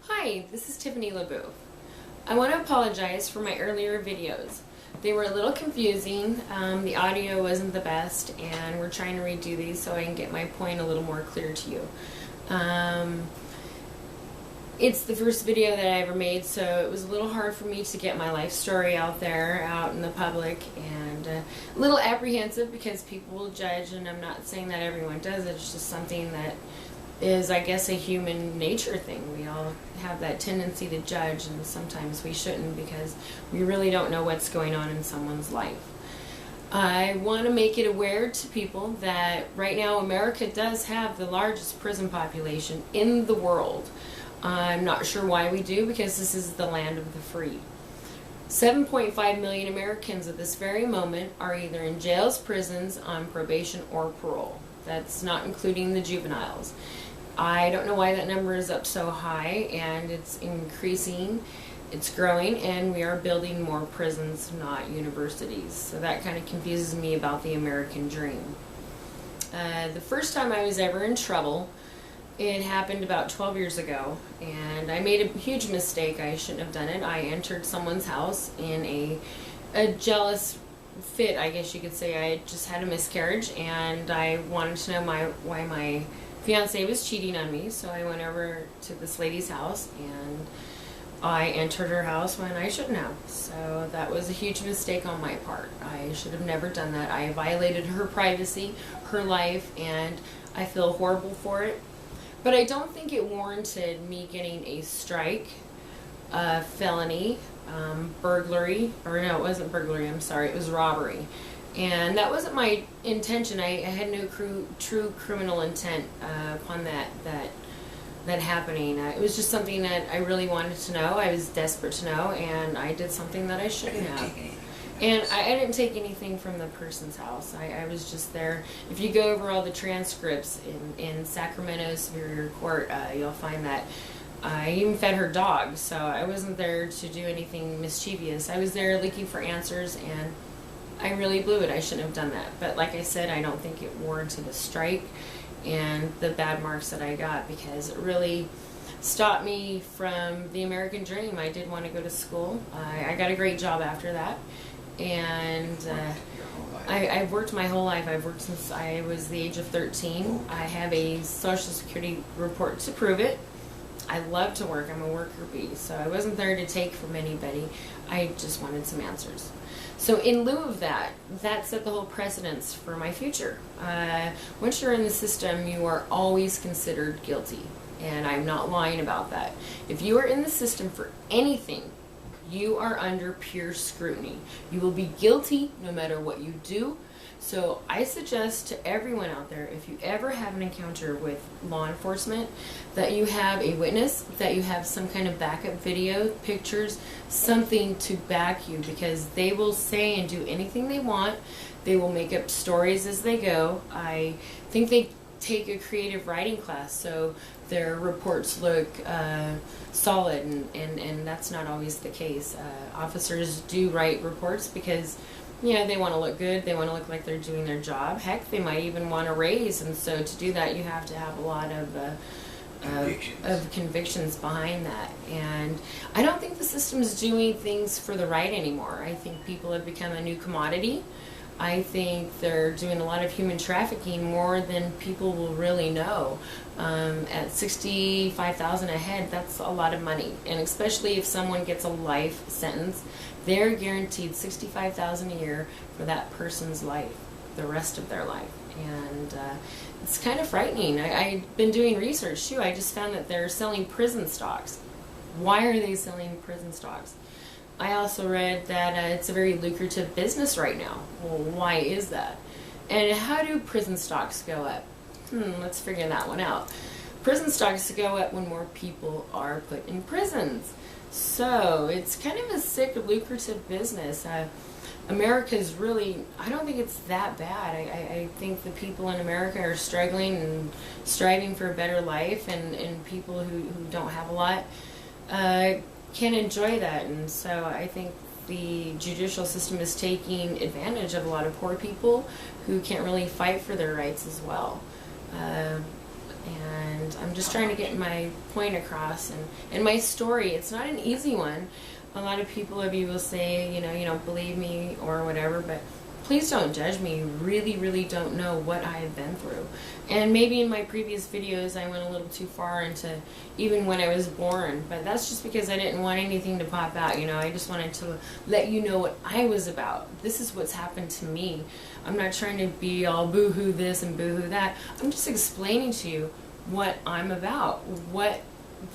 Hi, this is Tiffany LeBeau. I want to apologize for my earlier videos. They were a little confusing, the audio wasn't the best, and we're trying to redo these so I can get my point a little more clear to you. It's the first video that I ever made, so it was a little hard for me to get my life story out there, out in the public, and a little apprehensive because people will judge, and I'm not saying that everyone does. It's just something that is, I guess, a human nature thing. We all have that tendency to judge, and sometimes we shouldn't because we really don't know what's going on in someone's life. I want to make it aware to people that right now America does have the largest prison population in the world. I'm not sure why we do, because this is the land of the free. 7.5 million Americans at this very moment are either in jails, prisons, on probation, or parole. That's not including the juveniles. I don't know why that number is up so high, and it's increasing, it's growing, and we are building more prisons, not universities. So that kind of confuses me about the American dream. The first time I was ever in trouble, it happened about 12 years ago, and I made a huge mistake. I shouldn't have done it. I entered someone's house in a jealous fit, I guess you could say. I had just had a miscarriage, and I wanted to know why my fiance was cheating on me, so I went over to this lady's house, and I entered her house when I shouldn't have. So that was a huge mistake on my part. I should have never done that. I violated her privacy, her life, and I feel horrible for it. But I don't think it warranted me getting a strike, felony, burglary, or no, it wasn't burglary, I'm sorry, it was robbery. And that wasn't my intention. I had no true criminal intent upon that happening. It was just something that I really wanted to know. I was desperate to know, and I did something that I shouldn't have. And I didn't take anything from the person's house. I was just there. If you go over all the transcripts in Sacramento Superior Court, you'll find that I even fed her dog. So I wasn't there to do anything mischievous. I was there looking for answers, and I really blew it. I shouldn't have done that. But like I said, I don't think it warranted a strike and the bad marks that I got, because it really stopped me from the American dream. I did want to go to school. I got a great job after that. And I've worked my whole life. I've worked since I was the age of 13. I have a Social Security report to prove it. I love to work. I'm a worker bee. So I wasn't there to take from anybody. I just wanted some answers. So in lieu of that, that set the whole precedence for my future. Once you're in the system, you are always considered guilty. And I'm not lying about that. If you are in the system for anything, you are under pure scrutiny. You will be guilty no matter what you do. So I suggest to everyone out there, if you ever have an encounter with law enforcement, that you have a witness, that you have some kind of backup video, pictures, something to back you, because they will say and do anything they want. They will make up stories as they go. I think they take a creative writing class, so their reports look solid, and that's not always the case. Officers do write reports because, you know, they want to look good, they want to look like they're doing their job. Heck, they might even want a raise, and so to do that you have to have a lot of convictions behind that. And I don't think the system's doing things for the right anymore. I think people have become a new commodity. I think they're doing a lot of human trafficking, more than people will really know. At $65,000 a head, that's a lot of money, and especially if someone gets a life sentence, they're guaranteed $65,000 a year for that person's life, the rest of their life. And it's kind of frightening. I've been doing research too. I just found that they're selling prison stocks. Why are they selling prison stocks? I also read that it's a very lucrative business right now. Well, why is that? And how do prison stocks go up? Let's figure that one out. Prison stocks go up when more people are put in prisons. So it's kind of a sick, lucrative business. America's really, I don't think it's that bad. I think the people in America are struggling and striving for a better life, and people who don't have a lot can enjoy that. And so I think the judicial system is taking advantage of a lot of poor people who can't really fight for their rights as well. and I'm just trying to get my point across, and my story. It's not an easy one. A lot of people of you will say, you don't believe me or whatever, but please don't judge me. You really, really don't know what I have been through. And maybe in my previous videos I went a little too far into even when I was born, but that's just because I didn't want anything to pop out. I just wanted to let you know what I was about. This is what's happened to me. I'm not trying to be all boo-hoo this and boo-hoo that. I'm just explaining to you what I'm about, what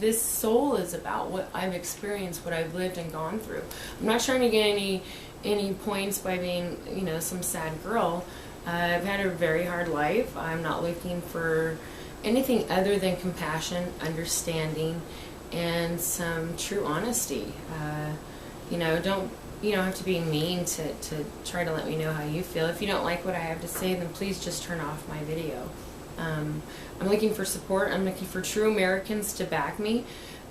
this soul is about, what I've experienced, what I've lived and gone through. I'm not trying to get any points by being, some sad girl. I've had a very hard life. I'm not looking for anything other than compassion, understanding, and some true honesty. You don't have to be mean to try to let me know how you feel. If you don't like what I have to say, then please just turn off my video. I'm looking for support. I'm looking for true Americans to back me.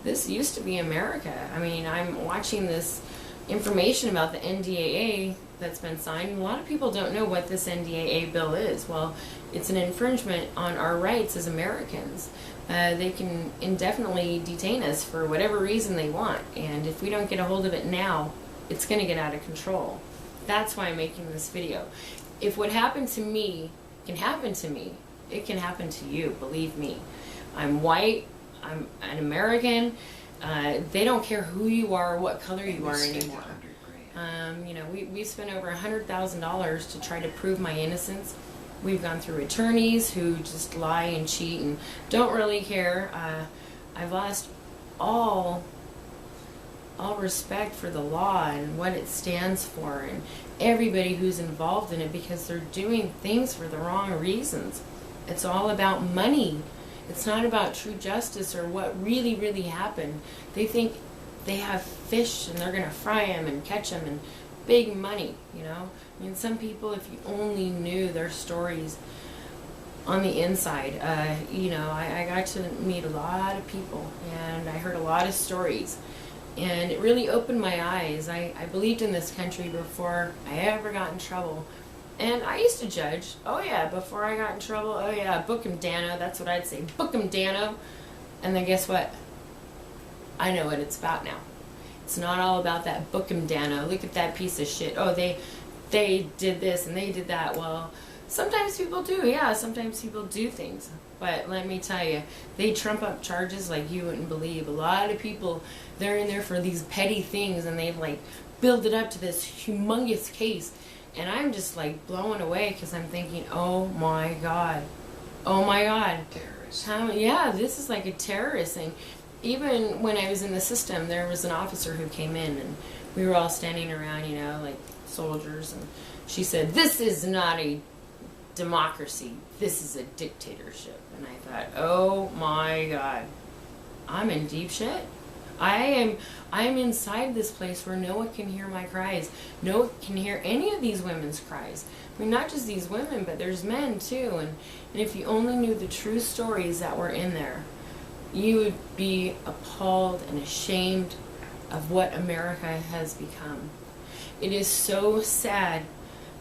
This used to be America. I'm watching this information about the NDAA that's been signed. A lot of people don't know what this NDAA bill is. Well, it's an infringement on our rights as Americans. They can indefinitely detain us for whatever reason they want, and if we don't get a hold of it now, it's going to get out of control. That's why I'm making this video. If what happened to me can happen to me, it can happen to you, believe me. I'm white, I'm an American. They don't care who you are or what color you are anymore. We spent over $100,000 to try to prove my innocence. We've gone through attorneys who just lie and cheat and don't really care. I've lost all respect for the law and what it stands for and everybody who's involved in it, because they're doing things for the wrong reasons. It's all about money. It's not about true justice or what really, really happened. They think they have fish and they're going to fry them and catch them, and big money, some people, if you only knew their stories on the inside, I got to meet a lot of people and I heard a lot of stories, and it really opened my eyes. I believed in this country before I ever got in trouble. And I used to judge. Oh yeah, before I got in trouble, oh yeah, book him, Dano. That's what I'd say. Book him, Dano. And then guess what? I know what it's about now. It's not all about that book him, Dano. Look at that piece of shit. Oh, they did this and they did that. Well, sometimes people do. Yeah, sometimes people do things. But let me tell you, they trump up charges like you wouldn't believe. A lot of people, they're in there for these petty things, and they've built it up to this humongous case. And I'm just blown away, because I'm thinking, oh my God. Oh my God. Terrorist. Yeah, this is like a terrorist thing. Even when I was in the system, there was an officer who came in, and we were all standing around, like soldiers, and she said, "This is not a democracy. This is a dictatorship." And I thought, oh my God. I'm in deep shit. I am inside this place where no one can hear my cries. No one can hear any of these women's cries. Not just these women, but there's men too. And if you only knew the true stories that were in there, you would be appalled and ashamed of what America has become. It is so sad,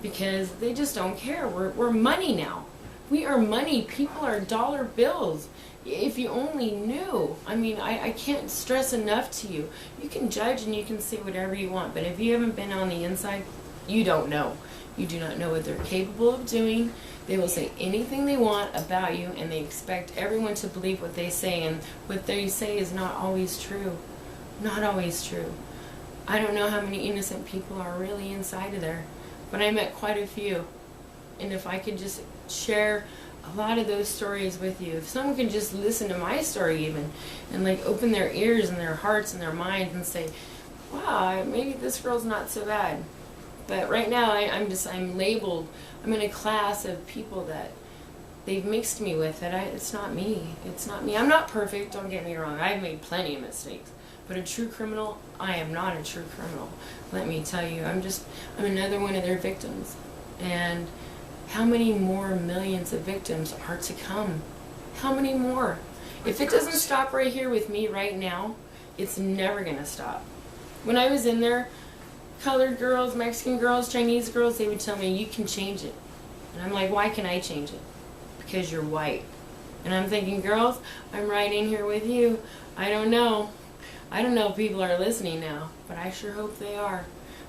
because they just don't care. We're money now. We are money. People are dollar bills. If you only knew. I can't stress enough to you. You can judge and you can say whatever you want, but if you haven't been on the inside, you don't know. You do not know what they're capable of doing. They will say anything they want about you, and they expect everyone to believe what they say, and what they say is not always true. Not always true. I don't know how many innocent people are really inside of there, but I met quite a few. And if I could just share a lot of those stories with you, if someone can just listen to my story even, and open their ears and their hearts and their minds and say, wow, maybe this girl's not so bad. But right now I'm labeled, I'm in a class of people that they've mixed me with. It's not me. It's not me. I'm not perfect, don't get me wrong. I've made plenty of mistakes. But a true criminal, I am not a true criminal. Let me tell you, I'm another one of their victims. And how many more millions of victims are to come? How many more? If it doesn't stop right here with me right now, it's never going to stop. When I was in there, colored girls, Mexican girls, Chinese girls, they would tell me, you can change it. And I'm like, why can I change it? Because you're white. And I'm thinking, girls, I'm right in here with you. I don't know. I don't know if people are listening now, but I sure hope they are.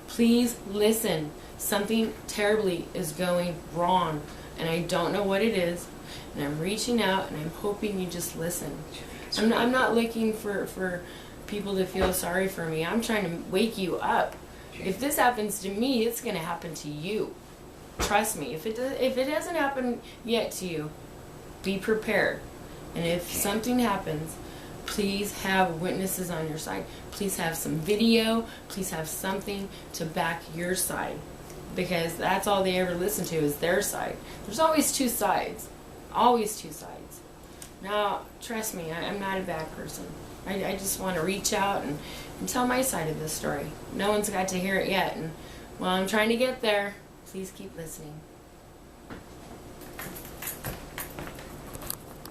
Please listen. Something terribly is going wrong, and I don't know what it is. And I'm reaching out, and I'm hoping you just listen. I'm not looking for people to feel sorry for me. I'm trying to wake you up. If this happens to me, it's going to happen to you. Trust me. If it hasn't happened yet to you, be prepared. And if something happens, please have witnesses on your side. Please have some video. Please have something to back your side. Because that's all they ever listen to is their side. There's always two sides. Always two sides. Now, trust me, I'm not a bad person. I just want to reach out and tell my side of the story. No one's got to hear it yet. And while I'm trying to get there, please keep listening.